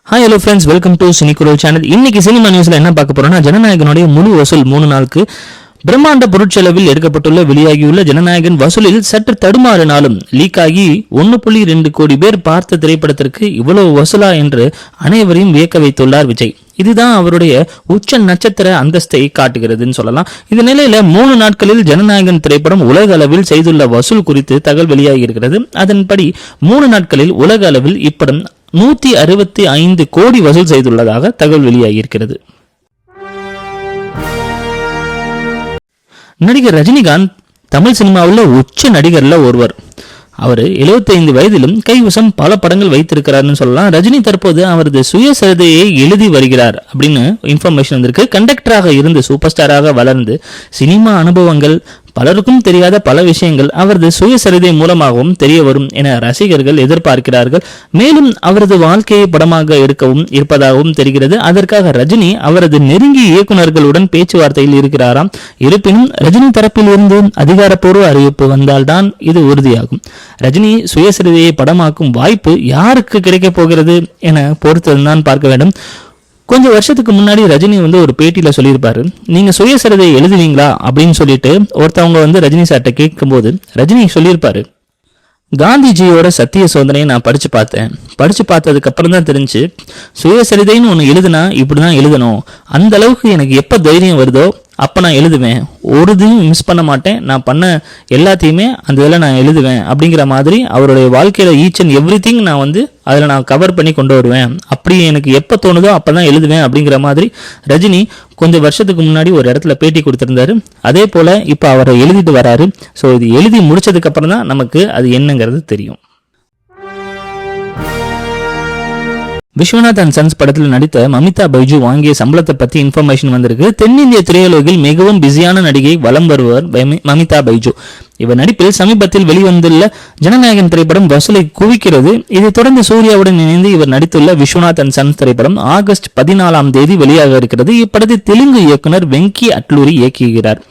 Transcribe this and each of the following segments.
Hi hello friends, welcome to Cinikural channel. இன்னைக்கு cinema நியூஸ்ல என்ன பார்க்க போறோம்னா, ஜனநாயகனுடைய முழு வசூல் 3 நாளுக்கு பிரம்மாண்ட பொருட்செலவில் எடுக்கப்பட்டுள்ள வெளியாகியுள்ள ஜனநாயகன் வசூலில் சற்று தடுமாறினாலும் லீக் ஆகி 1.2 கோடி பேர் பார்த்த திரைப்படத்திற்கு இவ்வளவு வசூலா என்று அனைவரையும் வியக்க வைத்துள்ளார் விஜய். இதுதான் அவருடைய உச்ச நட்சத்திர அந்தஸ்தை காட்டுகிறதுன்னு சொல்லலாம். இந்த நிலையில 3 நாட்களில் ஜனநாயகன் திரைப்படம் உலக அளவில் செய்துள்ள வசூல் குறித்து தகவல் வெளியாகி இருக்கிறது. அதன்படி 3 நாட்களில் உலக அளவில் இப்படம் 165 கோடி வசூல் செய்துள்ளதாக தகவல் வெளியாகி இருக்கிறது. நடிகர் ரஜினிகாந்த் தமிழ் சினிமாவில் உச்ச நடிகர்ல ஒருவர். அவர் 75 வயதிலும் கைவசம் பல படங்கள் வைத்திருக்கிறார்னு சொல்லலாம். ரஜினி தற்போது அவரது சுயசரிதையை எழுதி வருகிறார் அப்படின்னு இன்ஃபர்மேஷன் வந்திருக்கு. கண்டக்டராக இருந்து சூப்பர் ஸ்டாராக வளர்ந்து சினிமா அனுபவங்கள், பலருக்கும் தெரியாத பல விஷயங்கள் அவரது சுயசரிதை மூலமாகவும் தெரிய வரும் என ரசிகர்கள் எதிர்பார்க்கிறார்கள். மேலும் அவரது வாழ்க்கையை படமாக எடுக்கவும் இருப்பதாகவும் தெரிகிறது. அதற்காக ரஜினி அவரது நெருங்கிய இயக்குநர்களுடன் பேச்சுவார்த்தையில் இருக்கிறாராம். இருப்பினும் ரஜினி தரப்பில் இருந்து அதிகாரப்பூர்வ அறிவிப்பு வந்தால்தான் இது உறுதியாகும். ரஜினி சுயசரிதையை படமாக்கும் வாய்ப்பு யாருக்கு கிடைக்கப் போகிறது என பொறுத்ததுதான் பார்க்க வேண்டும். கொஞ்சம் வருஷத்துக்கு முன்னாடி ரஜினி ஒரு பேட்டியில சொல்லியிருப்பாரு, நீங்க சுயசரிதை எழுதுவீங்களா அப்படின்னு சொல்லிட்டு ஒருத்தவங்க ரஜினி சார்ட்ட கேட்கும்போது ரஜினி சொல்லியிருப்பாரு, காந்திஜியோட சத்திய சோதனையை நான் படிச்சு பார்த்ததுக்கு அப்புறம் தான் தெரிஞ்சு சுயசரிதைன்னு ஒன்று எழுதுனா இப்படிதான் எழுதணும். அந்த அளவுக்கு எனக்கு எப்ப தைரியம் வருதோ அப்ப நான் எழுதுவேன், ஒரு இதையும் மிஸ் பண்ண மாட்டேன், நான் பண்ண எல்லாத்தையுமே அந்த இதில் நான் எழுதுவேன் அப்படிங்கிற மாதிரி அவருடைய வாழ்க்கையில ஈச் அண்ட் எவ்ரி திங் நான் அதில் நான் கவர் பண்ணி கொண்டு வருவேன். அப்படி எனக்கு எப்போ தோணுதோ அப்பதான் எழுதுவேன் அப்படிங்கிற மாதிரி ரஜினி கொஞ்சம் வருஷத்துக்கு முன்னாடி ஒரு இடத்துல பேட்டி கொடுத்திருந்தாரு. அதே போல இப்போ அவரை எழுதிட்டு வராரு. ஸோ இது எழுதி முடிச்சதுக்கு அப்புறம் தான் நமக்கு அது என்னங்கிறது தெரியும். விஸ்வநாத் அண்ட் சன்ஸ் படத்தில் நடித்த மமிதா பைஜு வாங்கிய சம்பளத்தை பத்தி இன்ஃபர்மேஷன் வந்திருக்கு. தென்னிந்திய திரையுலகில் மிகவும் பிஸியான நடிகை வலம் வருவர் மமிதா பைஜு. இவர் நடிப்பில் சமீபத்தில் வெளிவந்துள்ள ஜனநாயகன் திரைப்படம் வசூலை குவிக்கிறது. இதைத் தொடர்ந்து சூர்யாவுடன் இணைந்து இவர் நடித்துள்ள விஸ்வநாத் அண்ட் சன்ஸ் திரைப்படம் ஆகஸ்ட் 14 வெளியாக இருக்கிறது. இப்படத்தை தெலுங்கு இயக்குனர் வெங்கி அட்லூரி இயக்குகிறார்.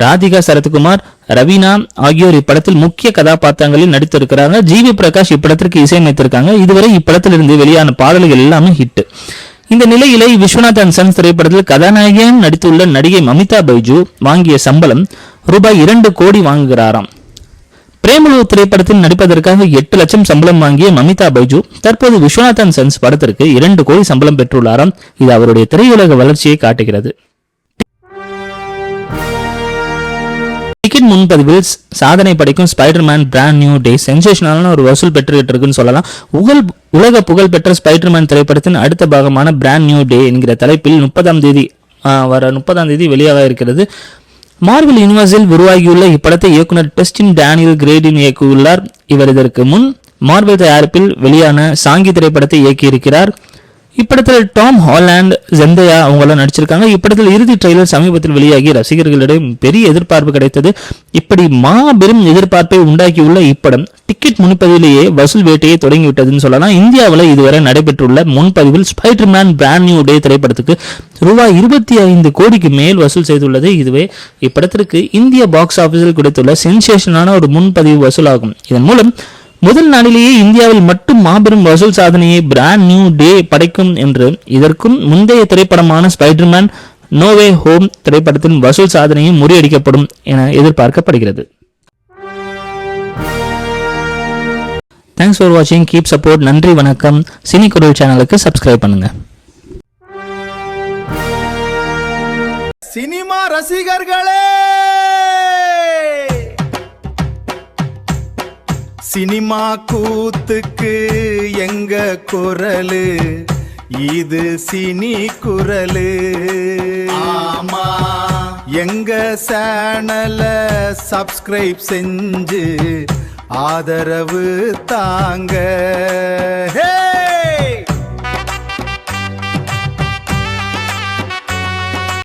ராதிகா சரத்குமார், ரவீனா ஆகியோர் இப்படத்தில் முக்கிய கதாபாத்திரங்களில் நடித்திருக்கிறாங்க. ஜிவி பிரகாஷ் இப்படத்திற்கு இசையமைத்திருக்காங்க. இதுவரை இப்படத்திலிருந்து வெளியான பாடல்கள் எல்லாமே ஹிட். இந்த நிலையில விஸ்வநாத் அண்ட் சன்ஸ் திரைப்படத்தில் கதாநாயகியாக நடித்துள்ள நடிகை மமிதா பைஜு வாங்கிய சம்பளம் ரூபாய் 2 கோடி வாங்குகிறாராம். பிரேமலு திரைப்படத்தில் நடிப்பதற்காக 8 லட்சம் சம்பளம் வாங்கிய மமிதா பைஜு தற்போது விஸ்வநாத் அண்ட் சன்ஸ் படத்திற்கு 2 கோடி சம்பளம் பெற்றுள்ளாராம். இது அவருடைய திரையுலக வளர்ச்சியை காட்டுகிறது. டிக்கெட் முன்பதிவில் சாதனை படைக்கும் ஸ்பைடர்மேன் பிராண்ட் நியூ டே சென்சேஷனலான ஒரு வசூல் பெற்றுக்கிட்டு இருக்குன்னு சொல்லலாம். உலக புகழ்பெற்ற ஸ்பைடர்மேன் திரைப்படத்தின் அடுத்த பாகமான பிராண்ட் நியூ டே என்கிற தலைப்பில் 30ஆம் தேதி வெளியாக இருக்கிறது. மார்வெல் யூனிவர்ஸில் உருவாகியுள்ள இப்படத்தை இயக்குனர் டஸ்டின் டேனியல் கிரேடின் இயக்கியுள்ளார். இவர் இதற்கு முன் மார்வெல் தயாரிப்பில் வெளியான சாங்கி திரைப்படத்தை இயக்கியிருக்கிறார். இப்படத்தில் டாம் ஹாலண்ட், ஜெந்தயா அவங்களாம் நடிச்சிருக்காங்க. இப்படத்தில் இறுதி ட்ரெய்லர் சமீபத்தில் வெளியாகி ரசிகர்களிடம் பெரிய எதிர்பார்ப்பு கிடைத்தது. இப்படி மாபெரும் எதிர்பார்ப்பை உண்டாக்கியுள்ள இப்படம் டிக்கெட் முன்பதிவிலேயே வசூல் வேட்டையை தொடங்கிவிட்டதுன்னு சொல்லலாம். இந்தியாவில் இதுவரை நடைபெற்றுள்ள முன்பதிவில் ஸ்பைடர்மேன் பிராண்ட் நியூ டே திரைப்படத்துக்கு ரூபாய் 25 கோடிக்கு மேல் வசூல் செய்துள்ளது. இதுவே இப்படத்திற்கு இந்திய பாக்ஸ் ஆபீஸில் கிடைத்துள்ள சென்சேஷனான ஒரு முன்பதிவு வசூலாகும். இதன் மூலம் முதல் நாளிலேயே இந்தியாவில் மட்டும் மாபெரும் வசூல் சாதனையை பிராண்ட் நியூ டே படைக்கும் என்று இதற்கும் முந்தைய திரைப்படமான ஸ்பைடர்மேன் நோ வே ஹோம் திரைப்படத்தின் வசூல் சாதனையும் முறியடிக்கப்படும் என எதிர்பார்க்கப்படுகிறது. தேங்க்ஸ் ஃபார் வாட்சிங். Keep support. நன்றி, வணக்கம். சினிகுரல் சேனலுக்கு சப்ஸ்கிரைப் பண்ணுங்க. சினிமா ரசிகர்களே, சினிமா கூத்துக்கு எங்க குரலு, இது சினி குரலு. ஆமா, எங்க சேனல சப்ஸ்கிரைப் செஞ்சு ஆதரவு தாங்க.